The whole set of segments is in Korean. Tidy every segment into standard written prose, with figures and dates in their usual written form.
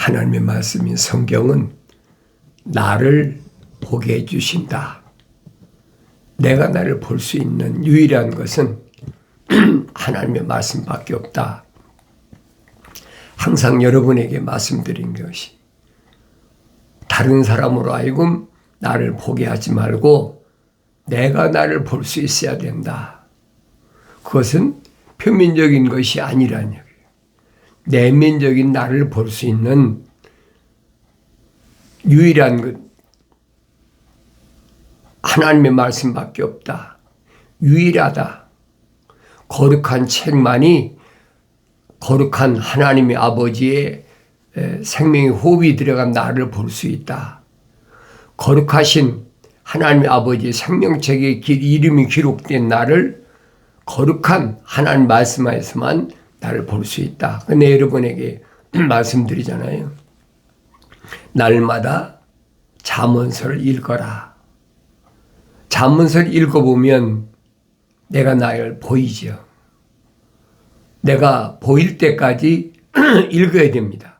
하나님의 말씀인 성경은 나를 보게 해주신다. 내가 나를 볼 수 있는 유일한 것은 하나님의 말씀밖에 없다. 항상 여러분에게 말씀드린 것이 다른 사람으로 하여금 나를 보게 하지 말고 내가 나를 볼 수 있어야 된다. 그것은 표면적인 것이 아니라는 얘기예요. 내면적인 나를 볼 수 있는 유일한 것, 하나님의 말씀밖에 없다. 유일하다. 거룩한 책만이 거룩한 하나님의 아버지의 생명의 호흡이 들어간 나를 볼 수 있다. 거룩하신 하나님의 아버지의 생명책에 이름이 기록된 나를 거룩한 하나님 말씀 안에서만 나를 볼 수 있다. 근데 여러분에게 말씀드리잖아요. 날마다 잠언서를 읽어라. 잠언서를 읽어보면 내가 나를 보이죠. 내가 보일 때까지 읽어야 됩니다.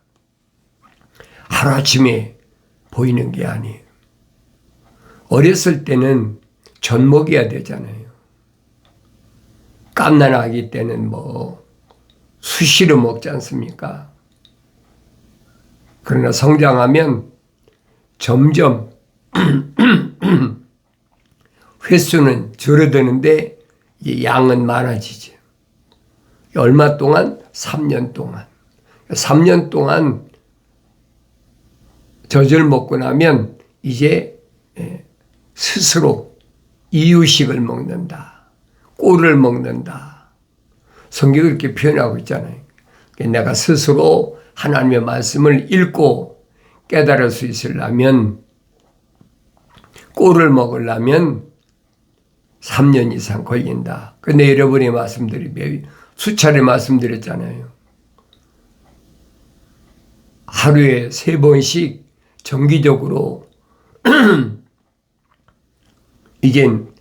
하루아침에 보이는 게 아니에요. 어렸을 때는 젖 먹여야 되잖아요. 갓난아기 때는 수시로 먹지 않습니까? 그러나 성장하면 점점 횟수는 줄어드는데 양은 많아지죠. 얼마 동안? 3년 동안. 3년 동안 젖을 먹고 나면 이제 스스로 이유식을 먹는다. 꿀을 먹는다. 성경이 그렇게 표현하고 있잖아요. 내가 스스로 하나님의 말씀을 읽고 깨달을 수 있으려면 꿀을 먹으려면 3년 이상 걸린다. 근데 여러분의 말씀들이 수차례 말씀드렸잖아요. 하루에 3번씩 정기적으로 이젠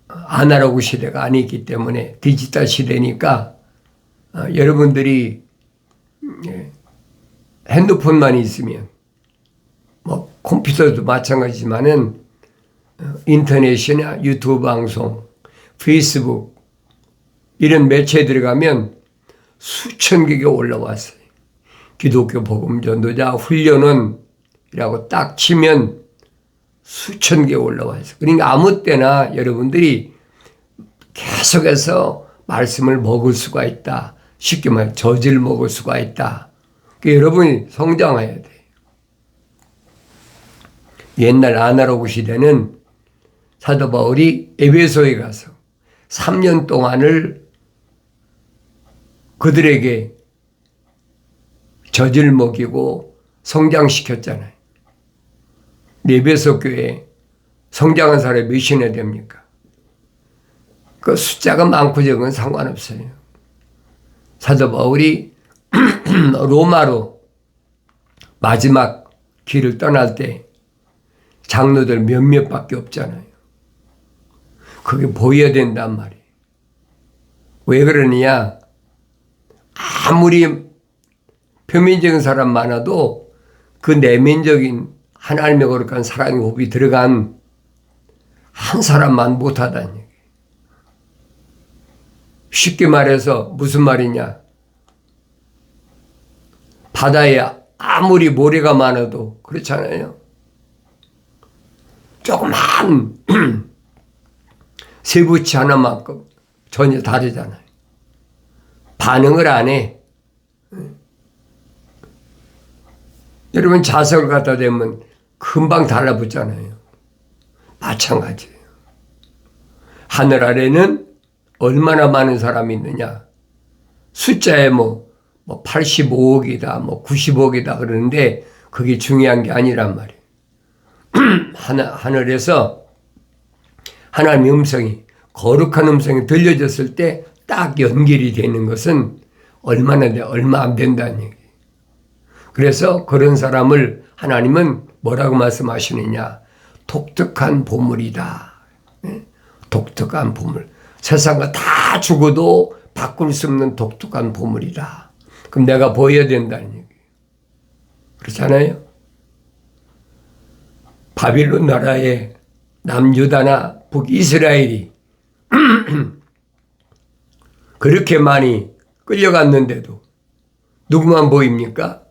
아날로그 시대가 아니기 때문에 디지털 시대니까 여러분들이 핸드폰만 있으면 컴퓨터도 마찬가지지만은 인터넷이나 유튜브 방송, 페이스북 이런 매체에 들어가면 수천 개가 올라왔어요. 기독교 복음 전도자 훈련원이라고 딱 치면 수천 개 올라왔어요. 그러니까 아무 때나 여러분들이 계속해서 말씀을 먹을 수가 있다. 쉽게 말해 젖을 먹을 수가 있다. 그러니까 여러분이 성장해야 돼요. 옛날 아날로그 시대는 사도 바울이 에베소에 가서 3년 동안을 그들에게 젖을 먹이고 성장시켰잖아요. 에베소 교회에 성장한 사람이 몇이나 됩니까? 그 숫자가 많고 적은 상관없어요. 사도 바울이 로마로 마지막 길을 떠날 때 장로들 몇몇밖에 없잖아요. 그게 보여야 된단 말이에요. 왜 그러느냐? 아무리 표면적인 사람 많아도 그 내면적인 하나님의 거룩한 사랑의 호흡이 들어간 한 사람만 못하다는 얘기예요. 쉽게 말해서 무슨 말이냐? 바다에 아무리 모래가 많아도 그렇잖아요. 조그만 쇠붙이 하나만큼 전혀 다르잖아요. 반응을 안 해. 여러분 자석을 갖다 대면 금방 달라붙잖아요. 마찬가지예요. 하늘 아래는 얼마나 많은 사람이 있느냐. 숫자에 85억이다, 90억이다 그러는데 그게 중요한 게 아니란 말이에요. 하늘에서 하나님의 음성이, 거룩한 음성이 들려졌을 때 딱 연결이 되는 것은 얼마 안 된다는 얘기예요. 그래서 그런 사람을 하나님은 뭐라고 말씀하시느냐? 독특한 보물이다. 독특한 보물. 세상과 다 죽어도 바꿀 수 없는 독특한 보물이다. 그럼 내가 보여야 된다는 얘기예요. 그렇잖아요. 바빌론 나라의 남유다나 북이스라엘이 그렇게 많이 끌려갔는데도 누구만 보입니까?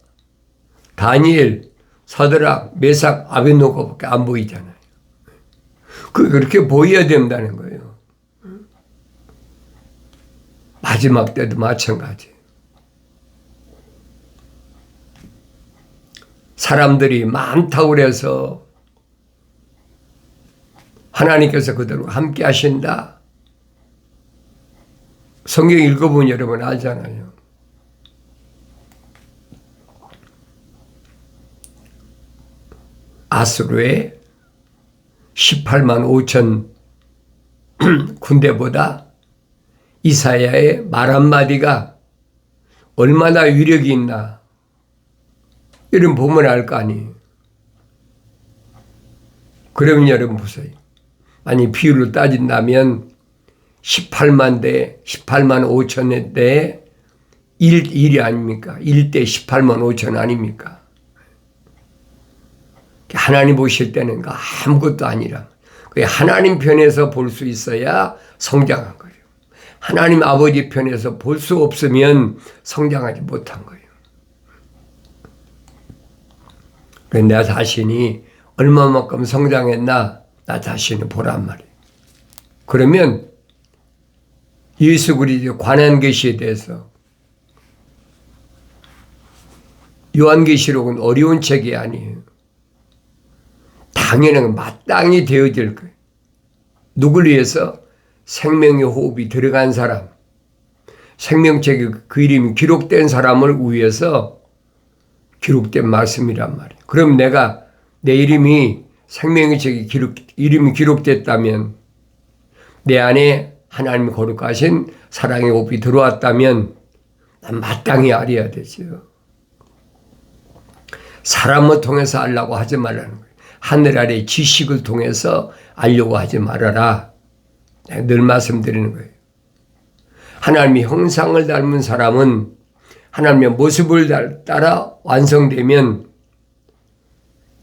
다니엘, 사드락, 메삭, 아벳노고밖에 안 보이잖아요. 그렇게 보여야 된다는 거예요. 마지막 때도 마찬가지예요. 사람들이 많다고 그래서 하나님께서 그들과 함께 하신다. 성경 읽어보면 여러분 알잖아요. 아수르의 18만 5천 군대보다 이사야의 말 한마디가 얼마나 위력이 있나 이런 보면 알 거 아니에요. 그러면 여러분 보세요. 아니 비율로 따진다면 18만 대 18만 5천 대에 1이 아닙니까? 1대 18만 5천 아닙니까? 하나님 보실 때는 아무것도 아니라 하나님 편에서 볼 수 있어야 성장한 거예요. 하나님 아버지 편에서 볼 수 없으면 성장하지 못한 거예요. 내 자신이 얼마만큼 성장했나 나 자신을 보란 말이에요. 그러면 예수 그리스도에 관한 것에 대해서 요한계시록은 어려운 책이 아니에요. 당연한 마땅히 되어질 거예요. 누굴 위해서? 생명의 호흡이 들어간 사람, 생명책에 그 이름이 기록된 사람을 위해서 기록된 말씀이란 말이에요. 그럼 내가 내 이름이 생명의 책에 이름이 기록됐다면 내 안에 하나님이 거룩하신 사랑의 호흡이 들어왔다면 난 마땅히 알아야 되죠. 사람을 통해서 알라고 하지 말라는 거예요. 하늘 아래 지식을 통해서 알려고 하지 말아라. 늘 말씀드리는 거예요. 하나님의 형상을 닮은 사람은 하나님의 모습을 따라 완성되면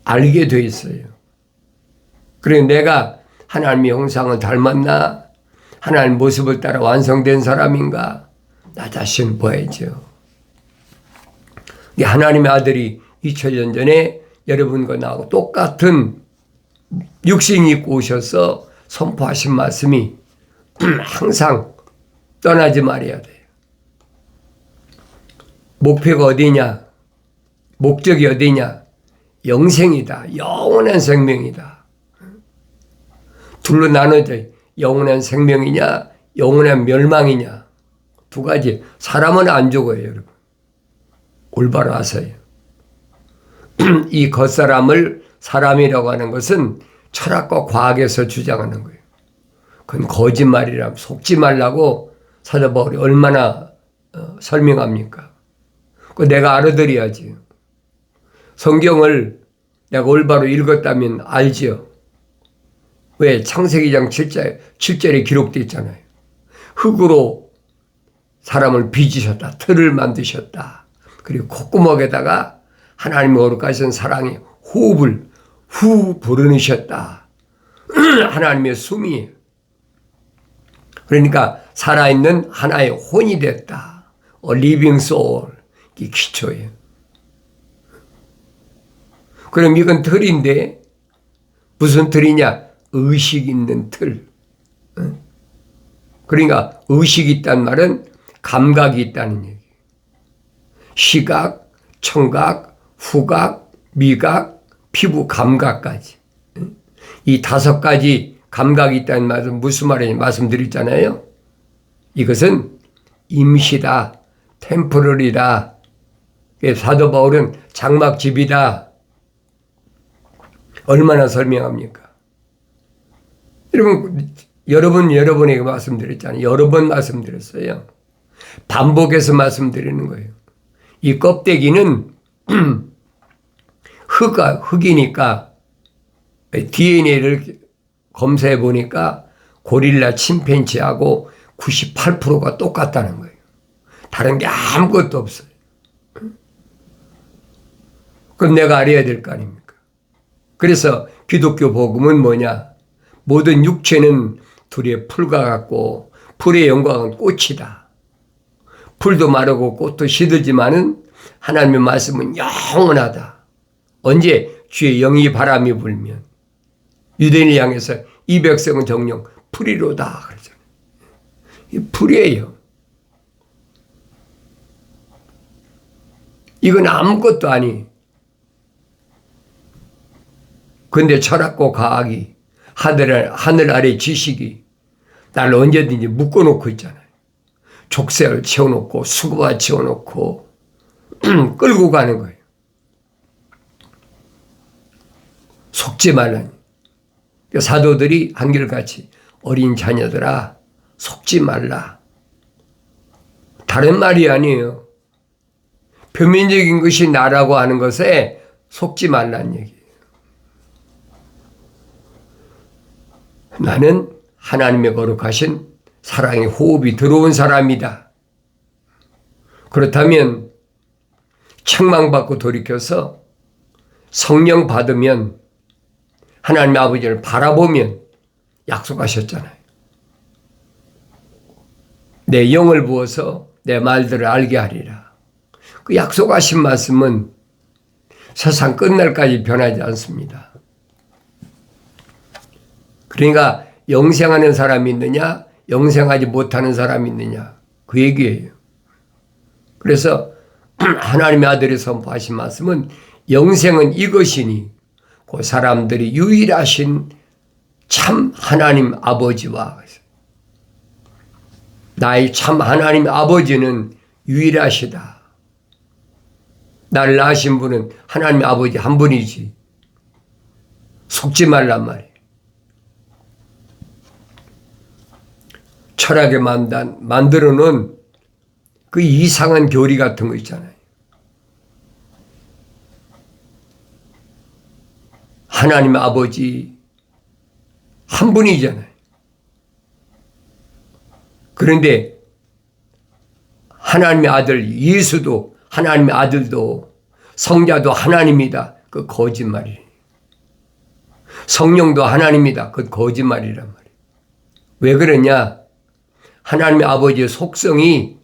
알게 돼 있어요. 그래 내가 하나님의 형상을 닮았나? 하나님의 모습을 따라 완성된 사람인가? 나 자신 봐야죠. 하나님의 아들이 2000년 전에 여러분과 나하고 똑같은 육신이 입고 오셔서 선포하신 말씀이 항상 떠나지 말아야 돼요. 목표가 어디냐? 목적이 어디냐? 영생이다. 영원한 생명이다. 둘로 나눠져 영원한 생명이냐? 영원한 멸망이냐? 두 가지. 사람은 안 죽어요, 여러분. 올바로 아세요. 이 겉사람을 사람이라고 하는 것은 철학과 과학에서 주장하는 거예요. 그건 거짓말이라 속지 말라고 사도 바울이 얼마나 설명합니까? 그거 내가 알아들어야지. 성경을 내가 올바로 읽었다면 알지요. 왜? 창세기장 7절에 기록되어 있잖아요. 흙으로 사람을 빚으셨다. 틀을 만드셨다. 그리고 콧구멍에다가 하나님의 거룩하신 사랑의 호흡을 후 불어넣으셨다. 하나님의 숨이. 그러니까 살아있는 하나의 혼이 됐다. living soul. 이게 기초예요. 그럼 이건 틀인데 무슨 틀이냐? 의식 있는 틀. 그러니까 의식이 있다는 말은 감각이 있다는 얘기예요. 시각, 청각, 후각, 미각, 피부 감각까지. 이 5가지 감각이 있다는 말은 무슨 말이냐 말씀드렸잖아요. 이것은 임시다. 템포럴이다. 사도 바울은 장막집이다. 얼마나 설명합니까? 여러분에게 말씀드렸잖아요. 여러 번 말씀드렸어요. 반복해서 말씀드리는 거예요. 이 껍데기는 흙이니까 DNA를 검사해 보니까 고릴라 침팬지하고 98%가 똑같다는 거예요. 다른 게 아무것도 없어요. 그럼 내가 알아야 될 거 아닙니까? 그래서 기독교 복음은 뭐냐? 모든 육체는 둘의 풀과 같고 풀의 영광은 꽃이다. 풀도 마르고 꽃도 시들지만은 하나님의 말씀은 영원하다. 언제? 주의 영이 바람이 불면. 유대인을 향해서 이 백성은 정녕 풀이로다 그러잖아요. 이 풀이에요. 이건 아무것도 아니. 근데 철학과 과학이 하늘 아래 지식이 나를 언제든지 묶어놓고 있잖아요. 족쇄를 채워놓고 수고와 채워놓고 끌고 가는 거예요. 속지 말라니. 사도들이 한결같이 어린 자녀들아 속지 말라. 다른 말이 아니에요. 표면적인 것이 나라고 하는 것에 속지 말라는 얘기예요. 나는 하나님의 거룩하신 사랑의 호흡이 들어온 사람이다. 그렇다면 책망받고 돌이켜서 성령 받으면 하나님의 아버지를 바라보면 약속하셨잖아요. 내 영을 부어서 내 말들을 알게 하리라. 그 약속하신 말씀은 세상 끝날까지 변하지 않습니다. 그러니까 영생하는 사람이 있느냐, 영생하지 못하는 사람이 있느냐, 그 얘기예요. 그래서 하나님의 아들이 선포하신 말씀은 영생은 이것이니 그 사람들이 유일하신 참 하나님 아버지와 나의 참 하나님 아버지는 유일하시다. 나를 낳으신 분은 하나님 아버지 한 분이지. 속지 말란 말이에요. 철학에 만들어 놓은 그 이상한 교리 같은 거 있잖아요. 하나님 아버지 한 분이잖아요. 그런데 하나님의 아들 예수도 하나님의 아들도 성자도 하나님이다. 그 거짓말이에요. 성령도 하나님이다. 그 거짓말이란 말이에요. 왜 그러냐? 하나님의 아버지의 속성이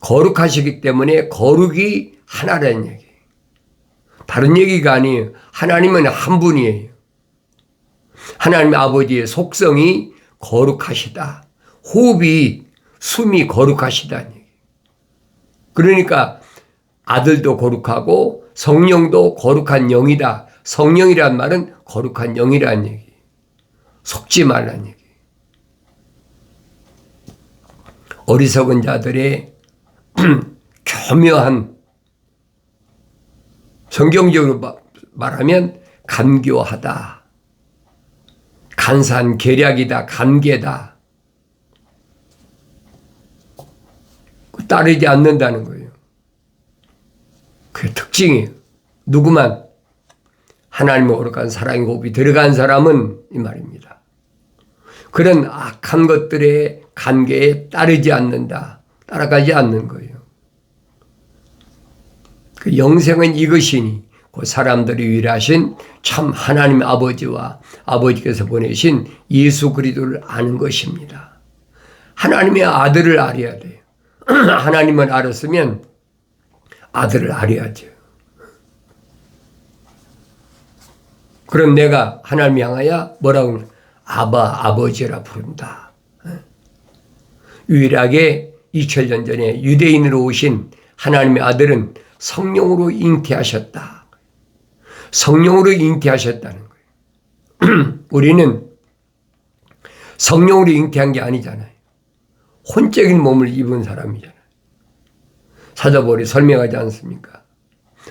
거룩하시기 때문에 거룩이 하나라는 얘기예요. 다른 얘기가 아니에요. 하나님은 한 분이에요. 하나님의 아버지의 속성이 거룩하시다. 호흡이 숨이 거룩하시다는 얘기예요. 그러니까 아들도 거룩하고 성령도 거룩한 영이다. 성령이란 말은 거룩한 영이라는 얘기예요. 속지 말라는 얘기예요. 어리석은 자들의 교묘한, 성경적으로 말하면 간교하다, 간산 계략이다, 간계다, 따르지 않는다는 거예요. 그게 특징이에요. 누구만 하나님의 거룩한 사랑의 호흡이 들어간 사람은 이 말입니다. 그런 악한 것들의 관계에 따르지 않는다. 따라가지 않는 거예요. 그 영생은 이것이니 그 사람들이 유일하신 참 하나님의 아버지와 아버지께서 보내신 예수 그리스도를 아는 것입니다. 하나님의 아들을 알아야 돼요. 하나님을 알았으면 아들을 알아야죠. 그럼 내가 하나님 향하여 뭐라고 아바 아버지라 부른다. 유일하게 2000년 전에 유대인으로 오신 하나님의 아들은 성령으로 잉태하셨다. 성령으로 잉태하셨다는 거예요. 우리는 성령으로 잉태한 게 아니잖아요. 혼적인 몸을 입은 사람이잖아요. 사도바울이 설명하지 않습니까?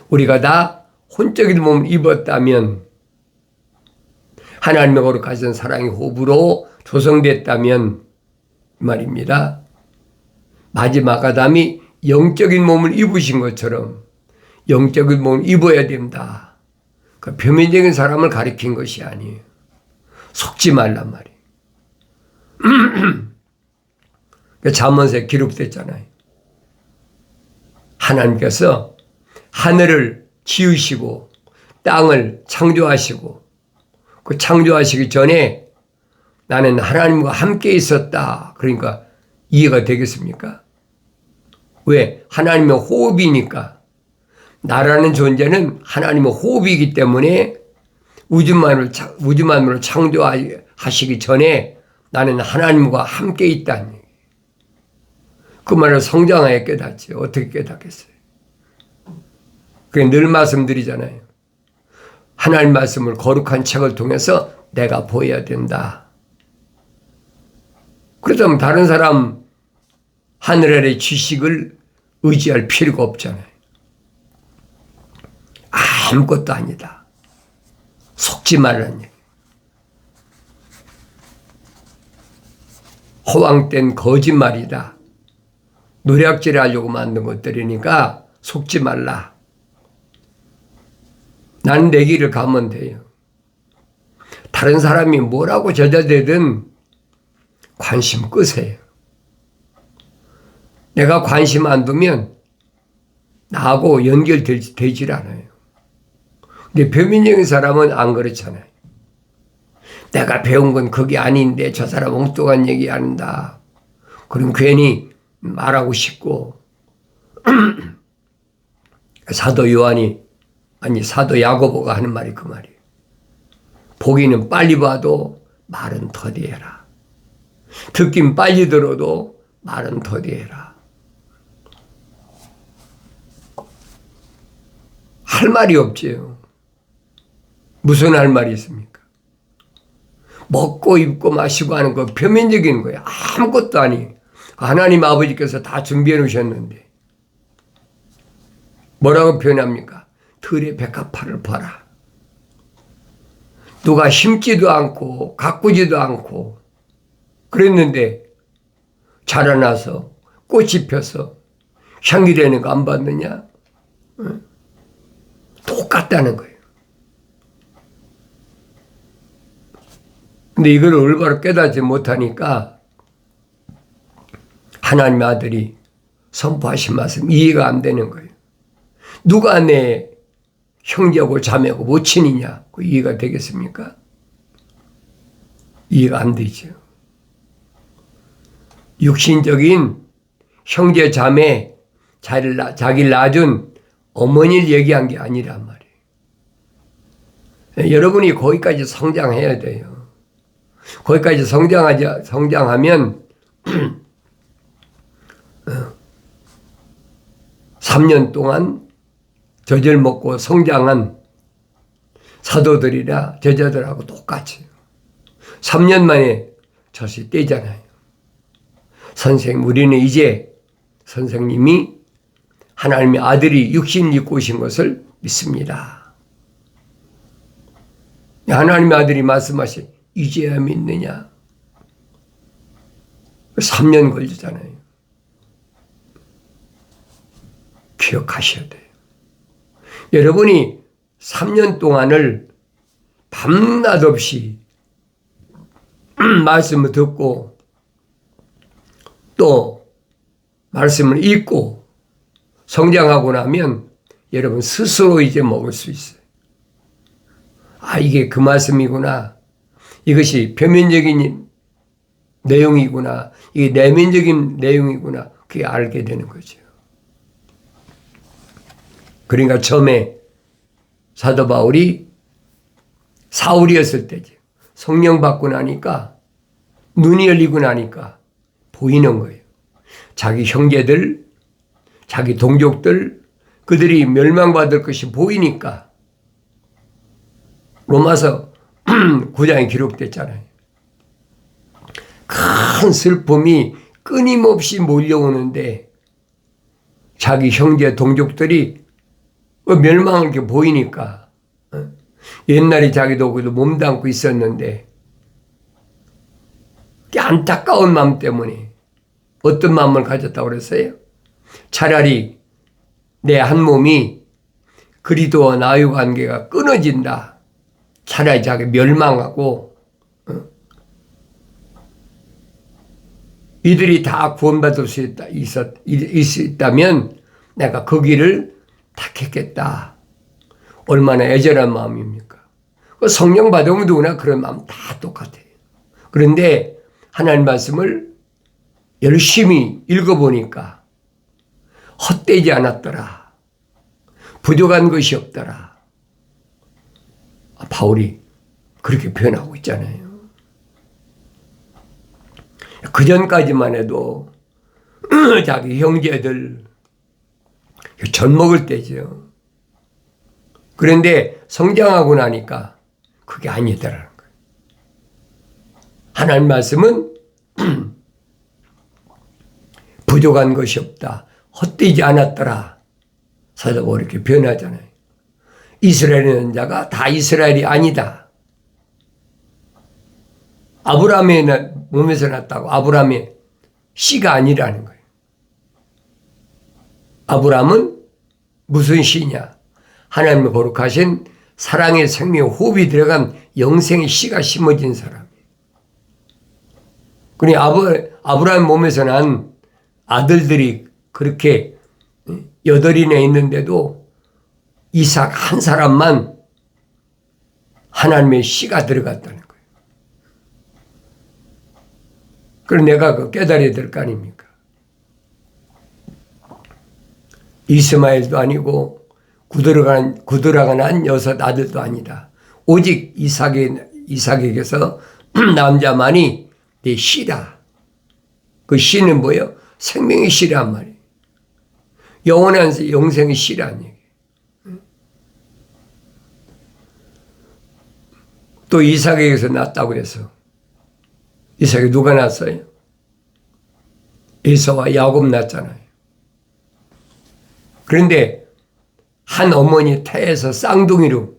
우리가 다 혼적인 몸을 입었다면, 하나님의 거룩하신 사랑의 호흡으로 조성됐다면 말입니다. 마지막 아담이 영적인 몸을 입으신 것처럼 영적인 몸을 입어야 된다. 그 표면적인 사람을 가리킨 것이 아니에요. 속지 말란 말이에요. 잠언서에 기록됐잖아요. 하나님께서 하늘을 지으시고 땅을 창조하시고 그 창조하시기 전에 나는 하나님과 함께 있었다. 그러니까 이해가 되겠습니까? 왜? 하나님의 호흡이니까. 나라는 존재는 하나님의 호흡이기 때문에 우주만으로 창조하시기 전에 나는 하나님과 함께 있다는 얘기예요. 그 말을 성장하에 깨닫지. 어떻게 깨닫겠어요? 그게 늘 말씀드리잖아요. 하나님 말씀을 거룩한 책을 통해서 내가 보여야 된다. 그렇다면 다른 사람 하늘 아래 지식을 의지할 필요가 없잖아요. 아무것도 아니다. 속지 말라는 얘기. 허황된 거짓말이다. 노략질 하려고 만든 것들이니까 속지 말라. 나는 내 길을 가면 돼요. 다른 사람이 뭐라고 저자되든 관심 끄세요. 내가 관심 안 두면 나하고 연결되질 않아요. 근데 표면적인 사람은 안 그렇잖아요. 내가 배운 건 그게 아닌데 저 사람 엉뚱한 얘기 한다. 그럼 괜히 말하고 싶고 사도 야고보가 하는 말이 그 말이에요. 보기는 빨리 봐도 말은 더디해라. 듣긴 빨리 들어도 말은 더디해라. 할 말이 없지요. 무슨 할 말이 있습니까? 먹고 입고 마시고 하는 거 표면적인 거예요. 아무것도 아니에요. 하나님 아버지께서 다 준비해 놓으셨는데 뭐라고 표현합니까? 들의 백합화를 봐라. 누가 심지도 않고 가꾸지도 않고 그랬는데 자라나서 꽃이 펴서 향기 되는 거 안 봤느냐? 똑같다는 거예요. 근데 이걸 올바로 깨닫지 못하니까 하나님의 아들이 선포하신 말씀 이해가 안 되는 거예요. 누가 내 형제고 자매고 모친이냐? 그 이해가 되겠습니까? 이해가 안 되죠. 육신적인 형제 자매 자기를 낳아준 어머니를 얘기한 게 아니란 말이에요. 여러분이 거기까지 성장해야 돼요. 거기까지 성장하면 3년 동안 젖을 먹고 성장한 사도들이나 제자들하고 똑같이 3년 만에 젖이 떼잖아요. 선생님, 우리는 이제 선생님이 하나님의 아들이 육신을 입고 오신 것을 믿습니다. 하나님의 아들이 말씀하시 이제야 믿느냐? 3년 걸리잖아요. 기억하셔야 돼요. 여러분이 3년 동안을 밤낮 없이 말씀을 듣고 또 말씀을 읽고 성장하고 나면 여러분 스스로 이제 먹을 수 있어요. 아, 이게 그 말씀이구나. 이것이 표면적인 내용이구나. 이게 내면적인 내용이구나. 그게 알게 되는 거죠. 그러니까 처음에 사도 바울이 사울이었을 때죠. 성령 받고 나니까 눈이 열리고 나니까 보이는 거예요. 자기 형제들, 자기 동족들, 그들이 멸망받을 것이 보이니까 로마서 9장에 기록됐잖아요. 큰 슬픔이 끊임없이 몰려오는데 자기 형제 동족들이 멸망할 게 보이니까 옛날에 자기도 몸담고 있었는데 안타까운 마음 때문에 어떤 마음을 가졌다고 그랬어요? 차라리 내 한 몸이 그리스도와 나의 관계가 끊어진다. 차라리 자기 멸망하고 이들이 다 구원받을 수 있다면 내가 그 길을 택했겠다. 얼마나 애절한 마음입니까? 성령 받으면 누구나 그런 마음 다 똑같아요. 그런데 하나님 말씀을 열심히 읽어보니까 헛되지 않았더라. 부족한 것이 없더라. 바울이 그렇게 표현하고 있잖아요. 그 전까지만 해도 자기 형제들 젖 먹을 때죠. 그런데 성장하고 나니까 그게 아니더라는 거예요. 하나님 말씀은 부족한 것이 없다. 헛되지 않았더라. 사도 바울이 이렇게 표현하잖아요. 이스라엘의 자가 다 이스라엘이 아니다. 아브라함의 몸에서 났다고 아브라함의 씨가 아니라는 거예요. 아브라함은 무슨 씨냐? 하나님의 거룩하신 사랑의 생명 호흡이 들어간 영생의 씨가 심어진 사람이에요. 그러니 아브라함 몸에서 난 아들들이 그렇게 8이나 있는데도 이삭 한 사람만 하나님의 씨가 들어갔다는 거예요. 그럼 내가 그 깨달아야 될 거 아닙니까? 이스마엘도 아니고 구드라가 난 6 아들도 아니다. 오직 이삭에게서 남자만이 내 씨다. 그 씨는 뭐예요? 생명의 씨란 말이에요. 영원한 영생의 씨란 얘기예요. 또 이삭에게서 났다고 해서 이삭이 누가 낳았어요? 에서와 야곱 낳았잖아요. 그런데 한 어머니 태에서 쌍둥이로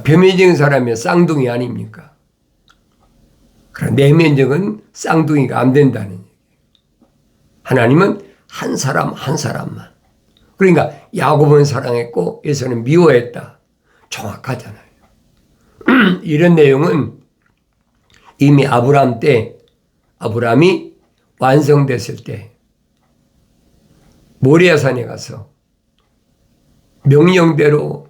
표면적인 사람이 쌍둥이 아닙니까? 그러나 내면적은 쌍둥이가 안 된다는 얘기예요. 하나님은 한 사람 한 사람만. 그러니까 야곱은 사랑했고 에서는 미워했다. 정확하잖아요. 이런 내용은 이미 아브라함이 완성됐을 때 모리아산에 가서 명령대로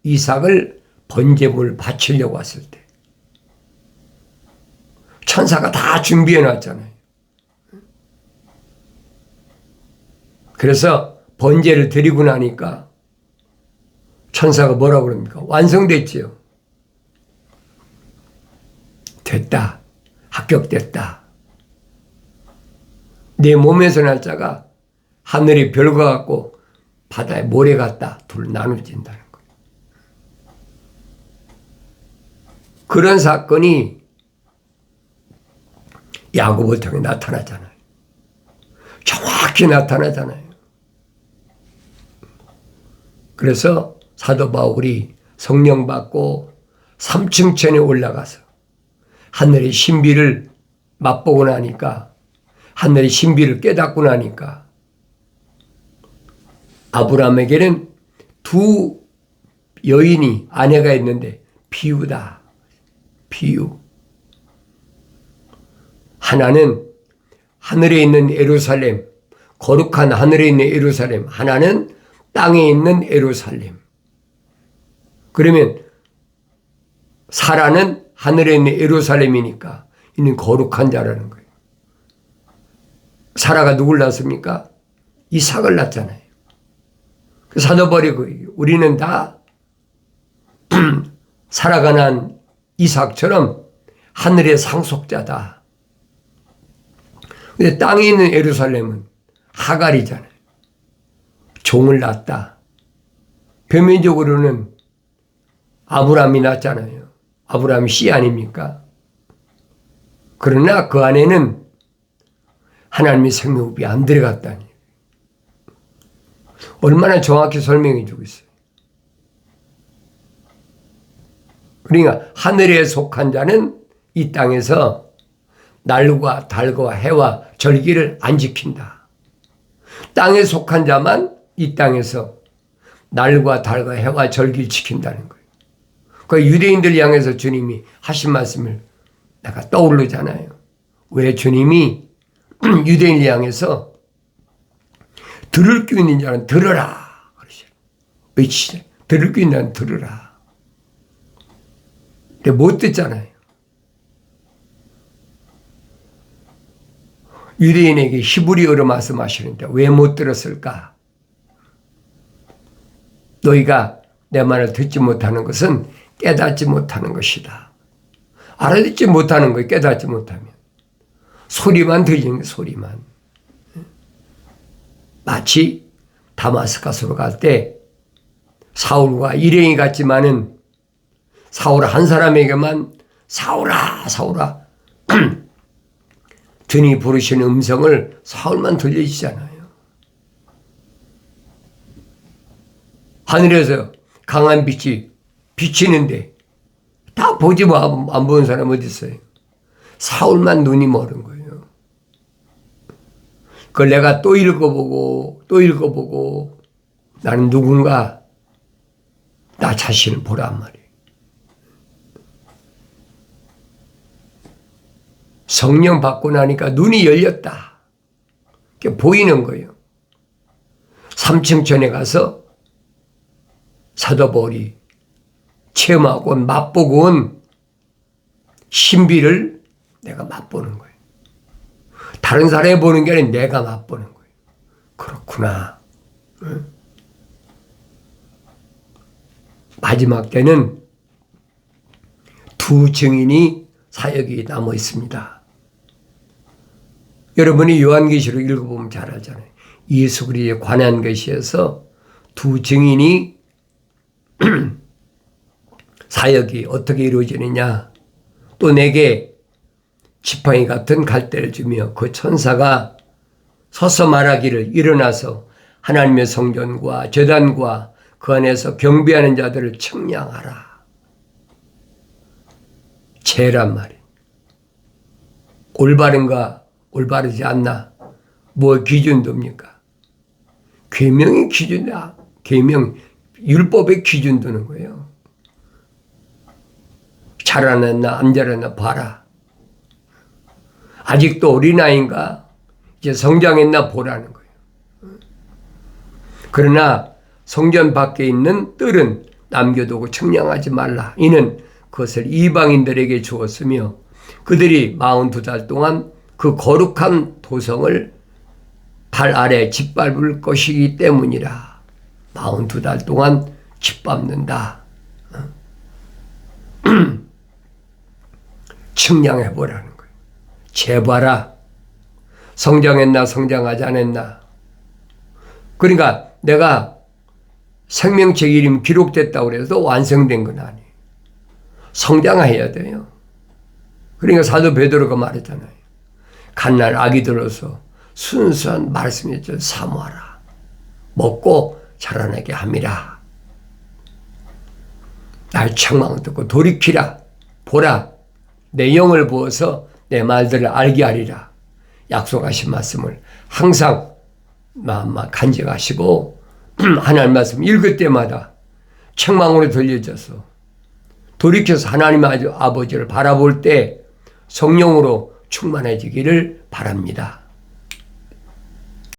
이삭을 번제물 바치려고 왔을 때 천사가 다 준비해 놨잖아요. 그래서 번제를 드리고 나니까 천사가 뭐라고 그럽니까? 완성됐지요. 됐다. 합격됐다. 내 몸에서 날 자가 하늘의 별과 같고 바다의 모래 같다. 둘 나눠진다는 거예요. 그런 사건이 야곱을 통해 나타나잖아요. 정확히 나타나잖아요. 그래서 사도 바울이 성령 받고 3층 천에 올라가서 하늘의 신비를 맛보고 나니까 하늘의 신비를 깨닫고 나니까 아브라함에게는 2 여인이 아내가 있는데 비유다. 비유. 하나는 하늘에 있는 예루살렘, 거룩한 하늘에 있는 예루살렘. 하나는 땅에 있는 예루살렘. 그러면 사라는 하늘에 있는 예루살렘이니까 이는 거룩한 자라는 거예요. 사라가 누굴 낳습니까? 이삭을 낳잖아요. 그 사도 바울이 우리는 다 사라가 난 이삭처럼 하늘의 상속자다. 근데 땅에 있는 예루살렘은 하갈이잖아요. 종을 낳았다. 표면적으로는 아브라함이 낳았잖아요. 아브라함이 씨 아닙니까? 그러나 그 안에는 하나님의 생명이 안 들어갔다니. 얼마나 정확히 설명해 주고 있어요. 그러니까 하늘에 속한 자는 이 땅에서 날과 달과 해와 절기를 안 지킨다. 땅에 속한 자만 이 땅에서 날과 달과 해와 절기를 지킨다는 거예요. 그 유대인들 향해서 주님이 하신 말씀을 내가 떠오르잖아요. 왜 주님이 유대인을 향해서 들을 귀 있는 자는 들어라 그러시죠. 외치죠. 들을 귀는 들으라. 근데 못 듣잖아요. 유대인에게 히브리어로 말씀하시는데 왜 못 들었을까? 너희가 내 말을 듣지 못하는 것은 깨닫지 못하는 것이다. 알아듣지 못하는 거예요. 깨닫지 못하면. 소리만 들리는 거예요. 소리만. 마치 다마스커스로 갈 때 사울과 일행이 갔지만은 사울 한 사람에게만 사울아 사울아 주님이 부르시는 음성을 사울만 들려주잖아요. 하늘에서 강한 빛이 비치는데 다 보지 안 보는 사람 어디 있어요? 사울만 눈이 멀은 거예요. 그걸 내가 또 읽어보고 또 읽어보고 나는 누군가 나 자신을 보란 말이에요. 성령 받고 나니까 눈이 열렸다. 그게 보이는 거예요. 3층천에 가서 사도 바울이 체험하고 맛보고 온 신비를 내가 맛보는 거예요. 다른 사람이 보는 게 아니라 내가 맛보는 거예요. 그렇구나. 응? 마지막 때는 두 증인이 사역이 남아 있습니다. 여러분이 요한계시록 읽어보면 잘 알잖아요. 예수 그리스도에 관한 것이어서 두 증인이 사역이 어떻게 이루어지느냐. 또 내게 지팡이 같은 갈대를 주며 그 천사가 서서 말하기를 일어나서 하나님의 성전과 제단과 그 안에서 경배하는 자들을 청량하라. 죄란 말이에요. 올바른가 올바르지 않나. 뭐 기준도입니까? 계명의 기준이야. 계명 율법의 기준 두는 거예요. 잘하나 안 잘하나 봐라. 아직도 어린아이인가? 이제 성장했나 보라는 거예요. 그러나 성전 밖에 있는 뜰은 남겨두고 청량하지 말라. 이는 그것을 이방인들에게 주었으며 그들이 42달 동안 그 거룩한 도성을 발 아래 짓밟을 것이기 때문이라. 42달 동안 짓밟는다. 청량해보라는 거예요. 재봐라. 성장했나 성장하지 않았나. 그러니까 내가 생명책 이름 기록됐다고 해서 완성된 건 아니에요. 성장해야 돼요. 그러니까 사도 베드로가 말했잖아요. 갓날 아기들로서 순수한 말씀에 사모하라. 먹고 자라나게 함이라. 날 책망을 듣고 돌이키라. 보라. 내 영을 부어서 내 말들을 알게 하리라. 약속하신 말씀을 항상 마음만 간직하시고 하나님 말씀 읽을 때마다 책망으로 들려져서 돌이켜서 하나님 아버지를 바라볼 때 성령으로 충만해지기를 바랍니다.